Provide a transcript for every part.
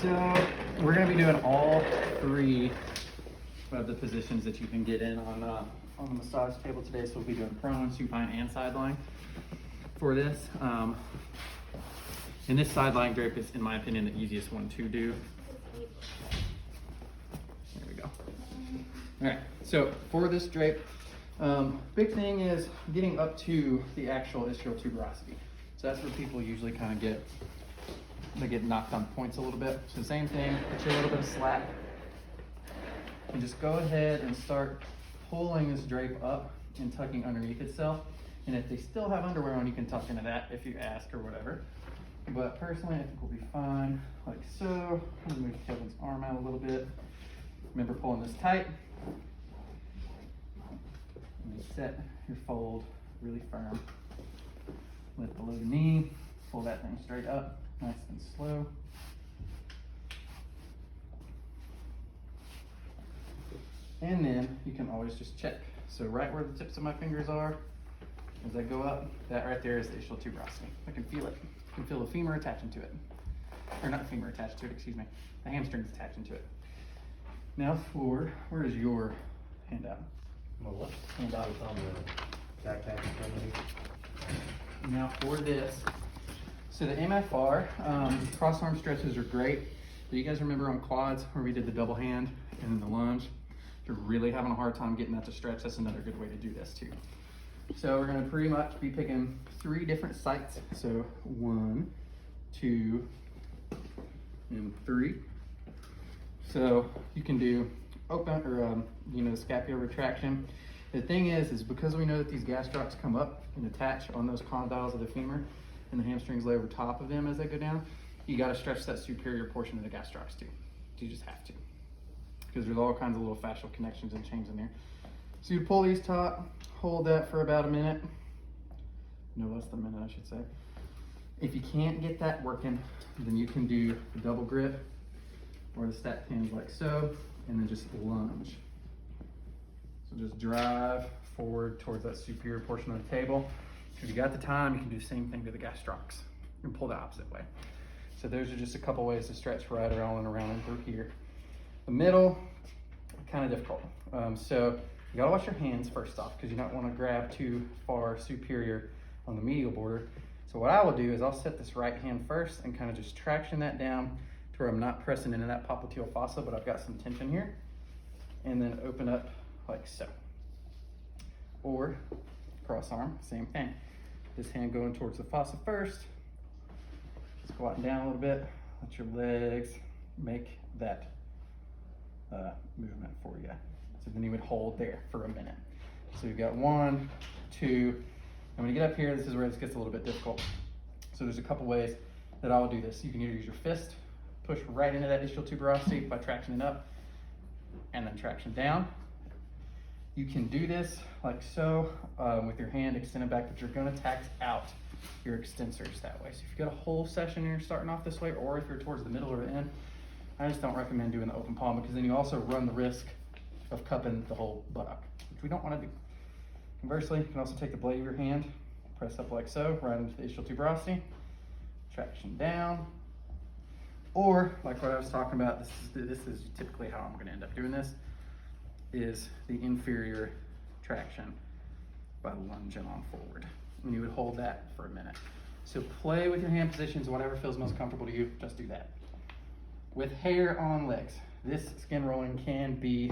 So we're going to be doing all three of the positions that you can get in on the massage table today. So we'll be doing prone, supine, and side lying for this. And this side lying drape is, in my opinion, the easiest one to do. There we go. All right, so for this drape, big thing is getting up to the actual ischial tuberosity. So that's where people usually kind of get knocked on points a little bit. So same thing, put you a little bit of slack. And just go ahead and start pulling this drape up and tucking underneath itself. And if they still have underwear on, you can tuck into that if you ask or whatever. But personally, I think we'll be fine, like so. I'm gonna move Kevin's arm out a little bit. Remember pulling this tight. And set your fold really firm. Lift below the knee, pull that thing straight up, nice and slow. And then you can always just check. So right where the tips of my fingers are, as I go up, that right there is the ischial tuberosity. I can feel it. I can feel the femur attaching to it. Or not the femur attached to it, excuse me. The hamstrings attaching to it. Now forward, where is your handout? My left handout is on the backpack extremity. Now for this, so the MFR, cross arm stretches are great. Do you guys remember on quads where we did the double hand and then the lunge? If you're really having a hard time getting that to stretch, that's another good way to do this too. So we're gonna pretty much be picking 3 different sites. So 1, 2, and 3. So you can do open or scapular retraction. The thing is because we know that these gastrocs come up and attach on those condyles of the femur and the hamstrings lay over top of them as they go down, you got to stretch that superior portion of the gastrocs too. You just have to, because there's all kinds of little fascial connections and chains in there. So you pull these taut, hold that for about a minute, no less than a minute I should say. If you can't get that working, then you can do the double grip or the stacked hands like so, and then just lunge. So just drive forward towards that superior portion of the table. If you got the time, you can do the same thing to the gastrocs and pull the opposite way. So those are just a couple ways to stretch right around and through here. The middle, kind of difficult. So you gotta watch your hands first off, because you don't want to grab too far superior on the medial border. So what I will do is I'll set this right hand first and kind of just traction that down to where I'm not pressing into that popliteal fossa, but I've got some tension here. And then open up like so. Or cross arm, same thing. This hand going towards the fossa first. Squatting down a little bit. Let your legs make that movement for you. So then you would hold there for a minute. So you've got 1, 2. I'm gonna get up here. This is where this gets a little bit difficult. So there's a couple ways that I will do this. You can either use your fist, push right into that ischial tuberosity by tractioning up, and then traction down. You can do this like so with your hand extended back, but you're gonna tax out your extensors that way. So if you've got a whole session and you're starting off this way, or if you're towards the middle or the end, I just don't recommend doing the open palm, because then you also run the risk of cupping the whole buttock, which we don't wanna do. Conversely, you can also take the blade of your hand, press up like so, right into the ischial tuberosity, traction down, or like what I was talking about, this is typically how I'm gonna end up doing this, is the inferior traction by lunging on forward. And you would hold that for a minute. So play with your hand positions, whatever feels most comfortable to you, just do that. With hair on legs, this skin rolling can be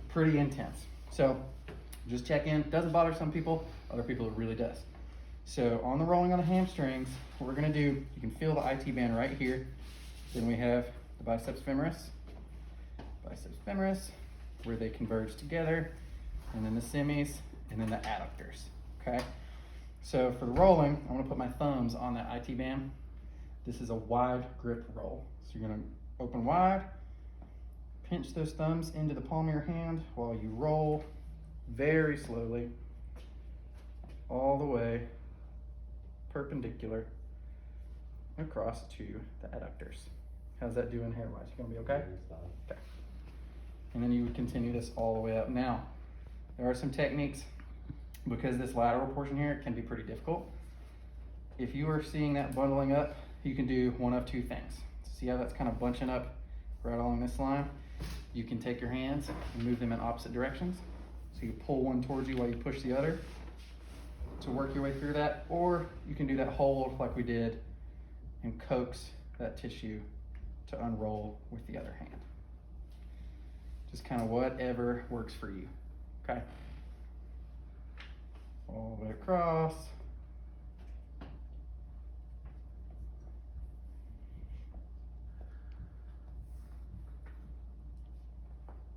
pretty intense. So just check in. Doesn't bother some people, other people it really does. So on the rolling on the hamstrings, what we're gonna do, you can feel the IT band right here. Then we have the biceps femoris, where they converge together, and then the semis, and then the adductors, okay? So for the rolling, I'm gonna put my thumbs on that IT band. This is a wide grip roll. So you're gonna open wide, pinch those thumbs into the palm of your hand while you roll very slowly all the way perpendicular across to the adductors. How's that doing hair-wise? You gonna be okay? Okay. And then you would continue this all the way up. Now, there are some techniques, because this lateral portion here can be pretty difficult. If you are seeing that bundling up you can do one of two things. See how that's kind of bunching up right along this line? You can take your hands and move them in opposite directions. So you pull one towards you while you push the other to work your way through that, or you can do that hold like we did and coax that tissue to unroll with the other hand. Just kind of whatever works for you, okay? All the way across.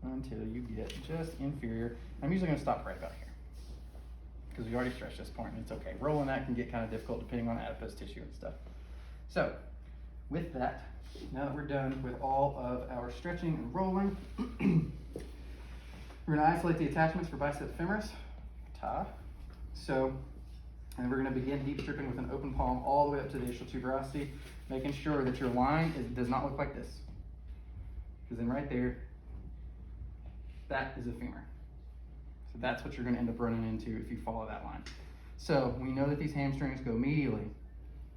Until you get just inferior. I'm usually gonna stop right about here because we already stretched this point and it's okay. Rolling that can get kind of difficult depending on adipose tissue and stuff. So with that, now that we're done with all of our stretching and rolling, we're gonna isolate the attachments for biceps femoris, tie. So, and we're gonna begin deep stripping with an open palm all the way up to the ischial tuberosity, making sure that your line does not look like this. Because then right there, that is a femur. So that's what you're gonna end up running into if you follow that line. So we know that these hamstrings go medially.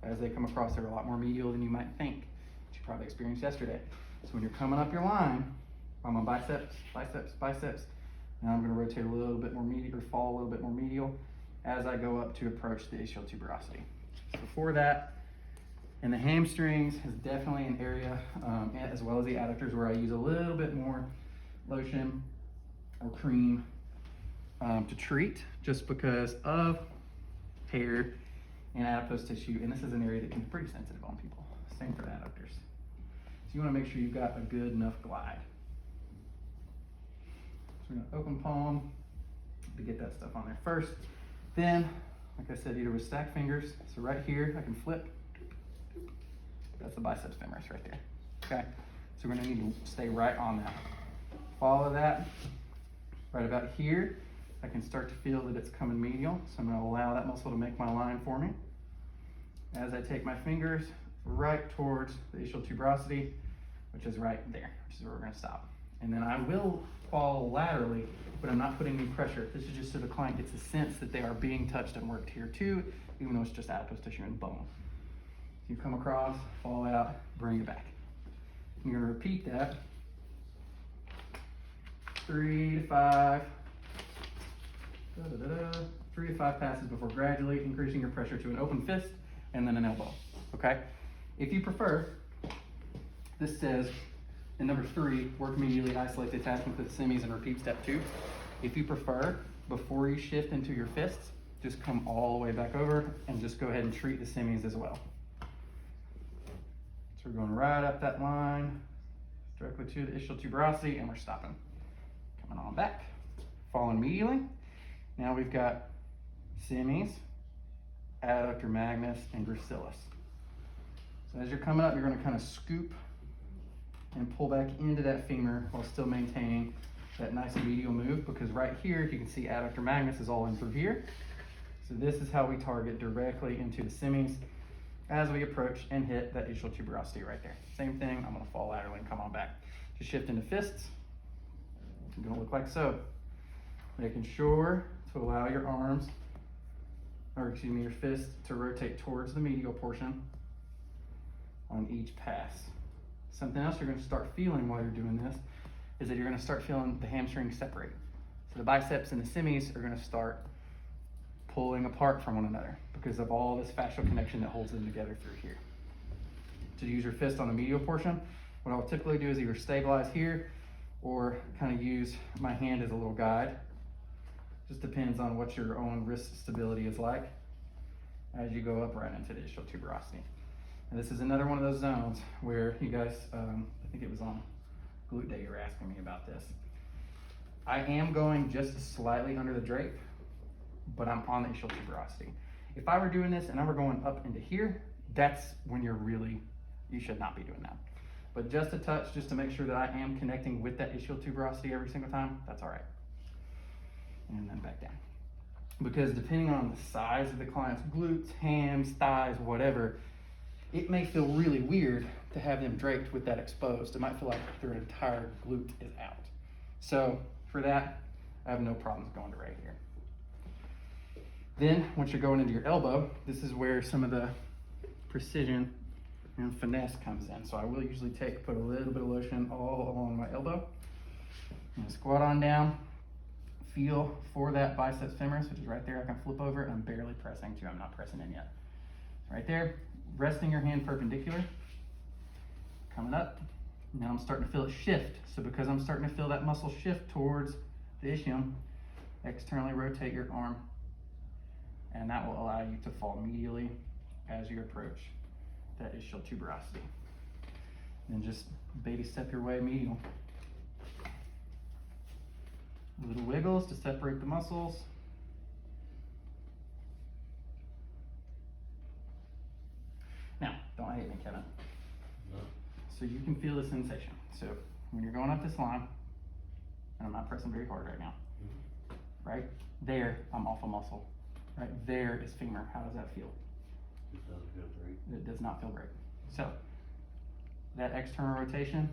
As they come across, they're a lot more medial than you might think, which you probably experienced yesterday. So when you're coming up your line, I'm on biceps, biceps, biceps. Now I'm gonna rotate a little bit more medial, or fall a little bit more medial as I go up to approach the ischial tuberosity. So before that, and the hamstrings is definitely an area, as well as the adductors, where I use a little bit more lotion or cream to treat, just because of hair and adipose tissue, and this is an area that can be pretty sensitive on people. Same for the adductors. So you want to make sure you've got a good enough glide. So we're going to open palm to get that stuff on there first. Then, like I said, either with stacked fingers. So right here, I can flip. That's the biceps femoris right there. Okay. So we're going to need to stay right on that. Follow that. Right about here, I can start to feel that it's coming medial. So I'm going to allow that muscle to make my line for me. As I take my fingers right towards the ischial tuberosity, which is right there, which is where we're going to stop. And then I will follow laterally, but I'm not putting any pressure. This is just so the client gets a sense that they are being touched and worked here too, even though it's just adipose tissue and bone. You come across, fall out, bring it back. You're going to repeat that 3 to 5. 3 to 5 passes before gradually increasing your pressure to an open fist and then an elbow, okay? If you prefer, this says in number 3, work immediately, isolate the attachment with the semis and repeat step 2. If you prefer, before you shift into your fists, just come all the way back over and just go ahead and treat the semis as well. So we're going right up that line, directly to the ischial tuberosity, and we're stopping. Coming on back, falling immediately. Now we've got semis, adductor magnus, and gracilis. So as you're coming up, you're going to kind of scoop and pull back into that femur while still maintaining that nice medial move, because right here, you can see adductor magnus is all in through here. So this is how we target directly into the semis as we approach and hit that ischial tuberosity right there. Same thing, I'm going to fall laterally and come on back. To shift into fists, it's going to look like so. Making sure to allow your arms, or excuse me, your fist to rotate towards the medial portion on each pass. Something else you're going to start feeling while you're doing this is that you're going to start feeling the hamstrings separate. So the biceps and the semis are going to start pulling apart from one another because of all this fascial connection that holds them together through here. To use your fist on the medial portion, what I'll typically do is either stabilize here or kind of use my hand as a little guide. Just depends on what your own wrist stability is like as you go up right into the ischial tuberosity. And this is another one of those zones where you guys, I think it was on glute day you were asking me about this. I am going just slightly under the drape, but I'm on the ischial tuberosity. If I were doing this and I were going up into here, that's when you should not be doing that. But just a touch, just to make sure that I am connecting with that ischial tuberosity every single time, that's all right. And then back down. Because depending on the size of the client's glutes, hams, thighs, whatever, it may feel really weird to have them draped with that exposed. It might feel like their entire glute is out. So for that, I have no problems going to right here. Then once you're going into your elbow, this is where some of the precision and finesse comes in. So I will usually put a little bit of lotion all along my elbow. And squat on down. Feel for that biceps femoris, which is right there. I can flip over and I'm barely pressing too. I'm not pressing in yet. Right there, resting your hand perpendicular. Coming up. Now I'm starting to feel it shift. So because I'm starting to feel that muscle shift towards the ischium, externally rotate your arm, and that will allow you to fall medially as you approach that ischial tuberosity. Then just baby step your way medial. Little wiggles to separate the muscles. Now, don't hate me, Kevin. No. So you can feel the sensation. So when you're going up this line, and I'm not pressing very hard right now, right there, I'm off a muscle. Right there is femur. How does that feel? It doesn't feel great. It does not feel great. So that external rotation,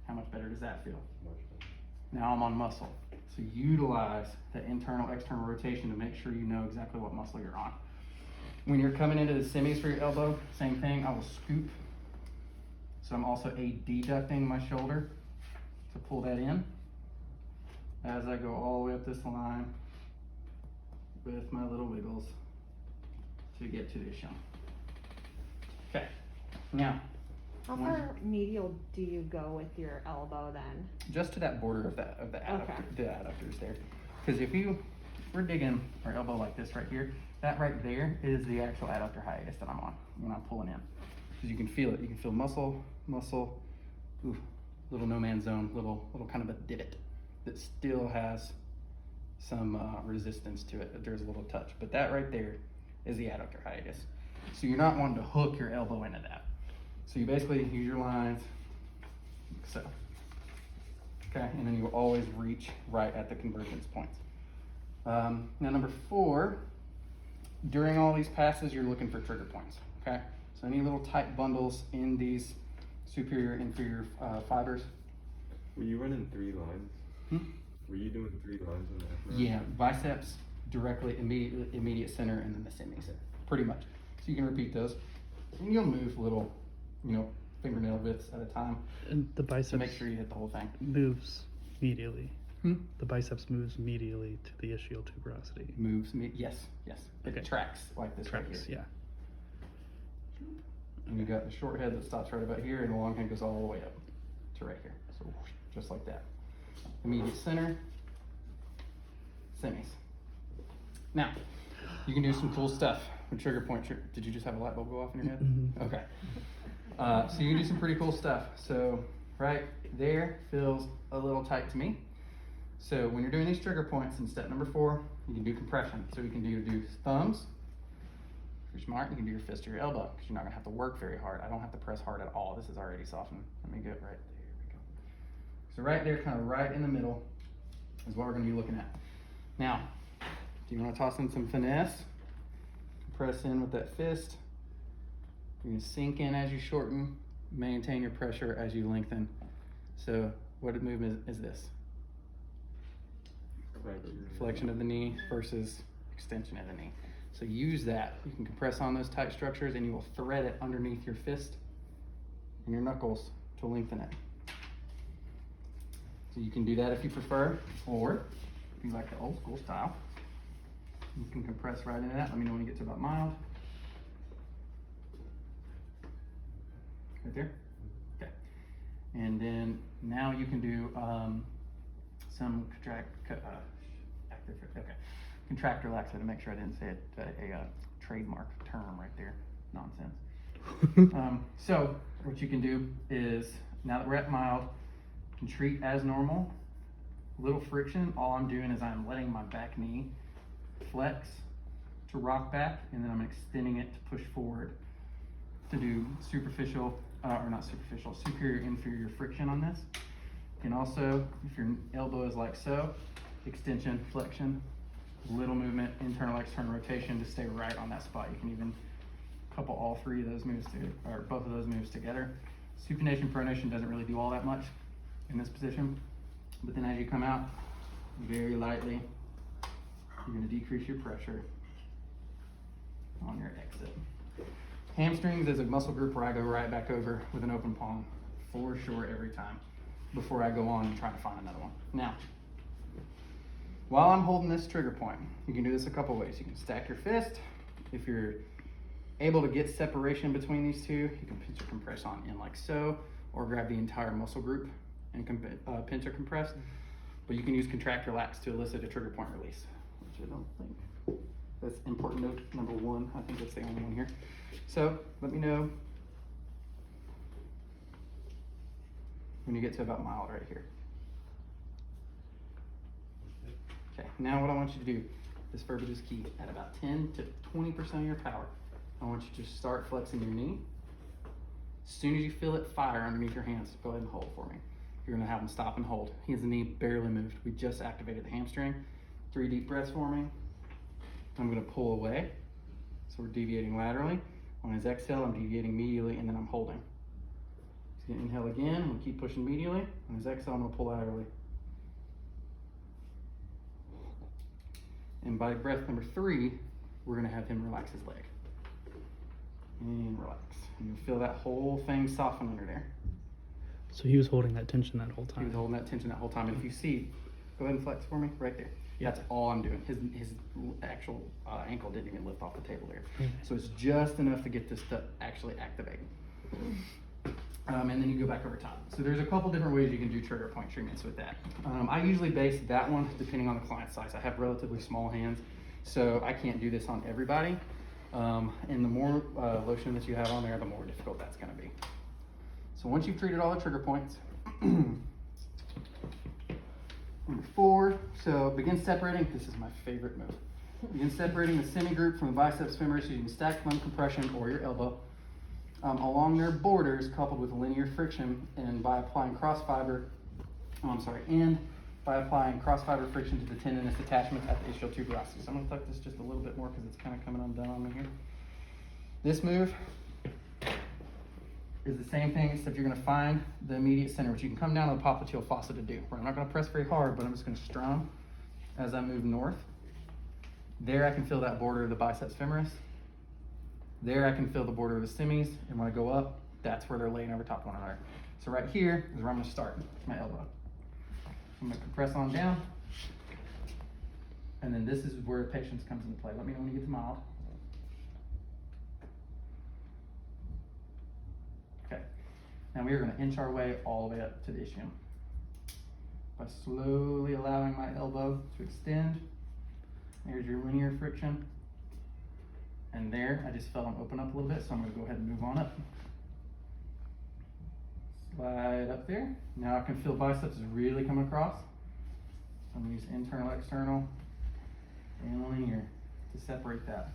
how much better does that feel? Much better. Now I'm on muscle. So utilize the internal, external rotation to make sure you know exactly what muscle you're on. When you're coming into the semis for your elbow, same thing, I will scoop. So I'm also adducting my shoulder to pull that in as I go all the way up this line with my little wiggles to get to the ischium. Okay, now. How far medial do you go with your elbow then? Just to that border of the adductors there. Because if we're digging our elbow like this right here, that right there is the actual adductor hiatus that I'm on when I'm pulling in. Because you can feel it. You can feel muscle, ooh, little no man's zone, little kind of a divot that still has some resistance to it. There's a little touch. But that right there is the adductor hiatus. So you're not wanting to hook your elbow into that. So you basically use your lines, so. Okay, and then you will always reach right at the convergence points. Now number 4, during all these passes, you're looking for trigger points, okay? So any little tight bundles in these superior, inferior fibers. Were you running 3 lines? Hmm? Were you doing 3 lines in that? Yeah, biceps, directly, immediate center, and then the semis, pretty much. So you can repeat those. And you'll move little, fingernail widths at a time And the biceps to make sure you hit the whole thing. moves medially. Hmm? The biceps moves medially to the ischial tuberosity. Moves me, yes. Okay. It tracks like this right Tracks, here. yeah. And you got the short head that stops right about here, and the long head goes all the way up to right here. So whoosh, just like that. Immediate center, semis. Now, you can do some cool stuff with trigger point. Did you just have a light bulb go off in your head? Mhm. Okay. So you can do some pretty cool stuff. So right there feels a little tight to me. So when you're doing these trigger points in step number 4, you can do compression. So you can do thumbs. If you're smart, you can do your fist or your elbow because you're not gonna have to work very hard. I don't have to press hard at all. This is already softened. Let me get right there. We go. So right there, kind of right in the middle, is what we're gonna be looking at. Now, do you want to toss in some finesse? Press in with that fist. You're gonna sink in as you shorten, maintain your pressure as you lengthen. So what movement is this? Flexion of the knee versus extension of the knee. So use that. You can compress on those tight structures and you will thread it underneath your fist and your knuckles to lengthen it. So you can do that if you prefer, or if you like the old school style, you can compress right into that. Let me know when you get to about mild. Right there? Okay. And then now you can do some contract relaxer to make sure I didn't say it, a trademark term right there. Nonsense. So what you can do is, now that we're at mild, you can treat as normal. Little friction, all I'm doing is I'm letting my back knee flex to rock back, and then I'm extending it to push forward to do superficial, or not superficial, superior, inferior friction on this. You can also, if your elbow is like so, extension, flexion, little movement, internal, external rotation to stay right on that spot. You can even couple all 3 of those moves or both of those moves together. Supination, pronation doesn't really do all that much in this position, but then as you come out, very lightly, you're going to decrease your pressure on your exit. Hamstrings is a muscle group where I go right back over with an open palm for sure every time before I go on and try to find another one. Now, while I'm holding this trigger point, you can do this a couple ways. You can stack your fist. If you're able to get separation between these two, you can pinch or compress on in like so, or grab the entire muscle group and pinch or compress. But you can use contract relax to elicit a trigger point release, which I don't think, that's important note number 1. I think that's the only one here. So let me know when you get to about mild right here. Okay, now what I want you to do, this verbiage is key, at about 10 to 20% of your power, I want you to start flexing your knee. As soon as you feel it fire underneath your hands, go ahead and hold for me. You're gonna have him stop and hold. His knee barely moved. We just activated the hamstring. 3 deep breaths for me. I'm gonna pull away. So we're deviating laterally. On his exhale, I'm deviating medially, and then I'm holding. He's gonna inhale again, I'm gonna keep pushing medially. On his exhale, I'm gonna pull laterally. And by breath number 3, we're gonna have him relax his leg. And relax. And you'll feel that whole thing soften under there. So he was holding that tension that whole He time. was holding that tension that whole time. And if you see, go ahead and flex for me, right there. That's all I'm doing. His actual ankle didn't even lift off the table there. Okay. So it's just enough to get this to actually activate. And then you go back over top. So there's a couple different ways you can do trigger point treatments with that. I usually base that one depending on the client size. I have relatively small hands, so I can't do this on everybody. And the more lotion that you have on there, the more difficult that's gonna be. So once you've treated all the trigger points, number 4, so begin separating. This is my favorite move. Begin separating the semi-group from the biceps femoris using stacked thumb compression or your elbow along their borders coupled with linear friction and by applying cross fiber friction to the tendinous attachments at the ischial tuberosity. So I'm gonna tuck this just a little bit more because it's kind of coming undone on me here. This move is the same thing, except you're gonna find the immediate center, which you can come down to the popliteal fossa to do. I'm not gonna press very hard, but I'm just gonna strum as I move north. There I can feel that border of the biceps femoris. There I can feel the border of the semis, and when I go up, that's where they're laying over top of one another. So right here is where I'm gonna start, my elbow. I'm gonna compress on down, and then this is where patience comes into play. Let me know when you get to mild. Okay, now we are gonna inch our way all the way up to the ischium by slowly allowing my elbow to extend. There's your linear friction. And there, I just felt them open up a little bit, so I'm gonna go ahead and move on up. Slide up there. Now I can feel biceps is really coming across. I'm gonna use internal, external, and linear to separate that.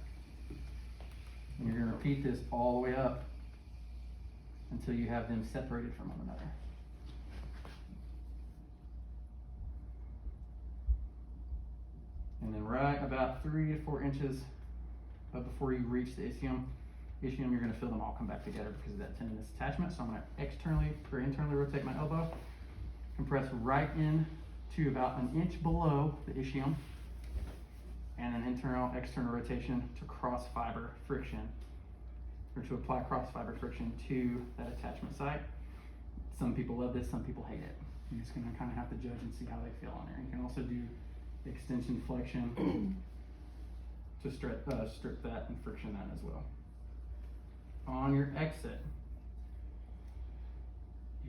And you're gonna repeat this all the way up until you have them separated from one another. And then right about 3 to 4 inches before you reach the ischium, you're gonna feel them all come back together because of that tendinous attachment. So I'm gonna externally or internally rotate my elbow, compress right in to about an inch below the ischium, and an external rotation to cross fiber friction, or to apply cross fiber friction to that attachment site. Some people love this, some people hate it. You're just gonna kind of have to judge and see how they feel on there. You can also do extension flexion to strip that and friction that as well. On your exit,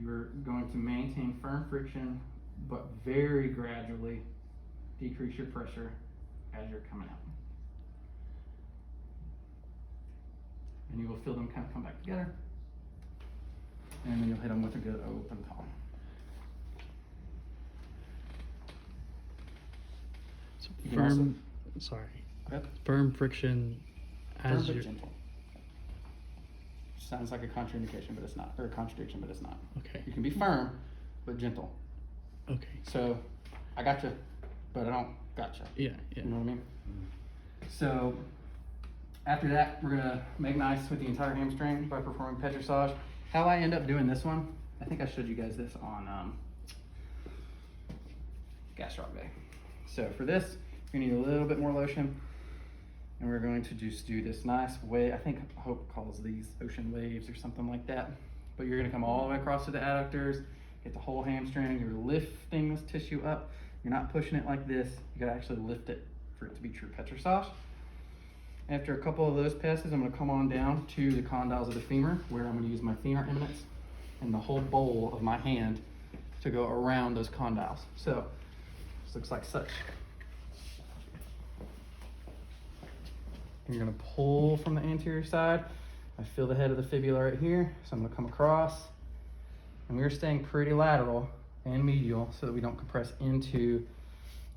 you're going to maintain firm friction, but very gradually decrease your pressure as you're coming out. And you will feel them kind of come back together. And then you'll hit them with a good open palm. So You can firm, sorry, Yep. firm friction Firm as but you're, gentle. Sounds like a contraindication, but it's not, or a contradiction, but it's not. okay, You can be firm, but gentle. okay, So, I gotcha, but I don't gotcha. yeah, yeah. You know what I mean? So, after that, we're gonna make nice with the entire hamstring by performing petrissage. How I end up doing this one, I think I showed you guys this on gastroc day. So for this, you're gonna need a little bit more lotion. And we're going to just do this nice wave. I think Hope calls these ocean waves or something like that. But you're gonna come all the way across to the adductors, get the whole hamstring. You're lifting this tissue up. You're not pushing it like this. You gotta actually lift it for it to be true petrissage. After a couple of those passes, I'm gonna come on down to the condyles of the femur, where I'm gonna use my femur eminence and the whole bowl of my hand to go around those condyles. So this looks like such. You're gonna pull from the anterior side. I feel the head of the fibula right here, so I'm gonna come across. And we're staying pretty lateral and medial so that we don't compress into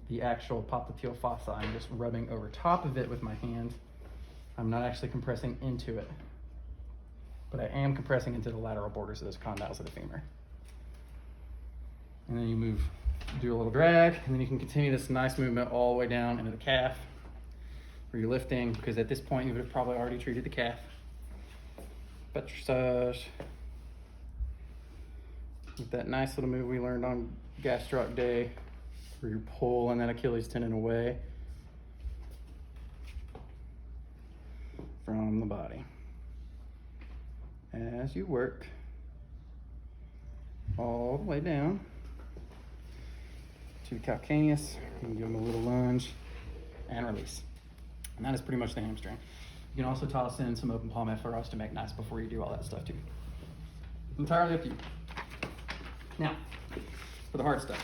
the actual popliteal fossa. I'm just rubbing over top of it with my hand. I'm not actually compressing into it, but I am compressing into the lateral borders of those condyles of the femur. And then you move, do a little drag, and then you can continue this nice movement all the way down into the calf, where you're lifting, because at this point you would have probably already treated the calf. Petrissage. With that nice little move we learned on gastroc day, where you're pulling that Achilles tendon away from the body. As you work all the way down to calcaneus, you can give them a little lunge and release. And that is pretty much the hamstring. You can also toss in some open palm FR osteomechanics before you do all that stuff too. Entirely up to you. Now, for the hard stuff.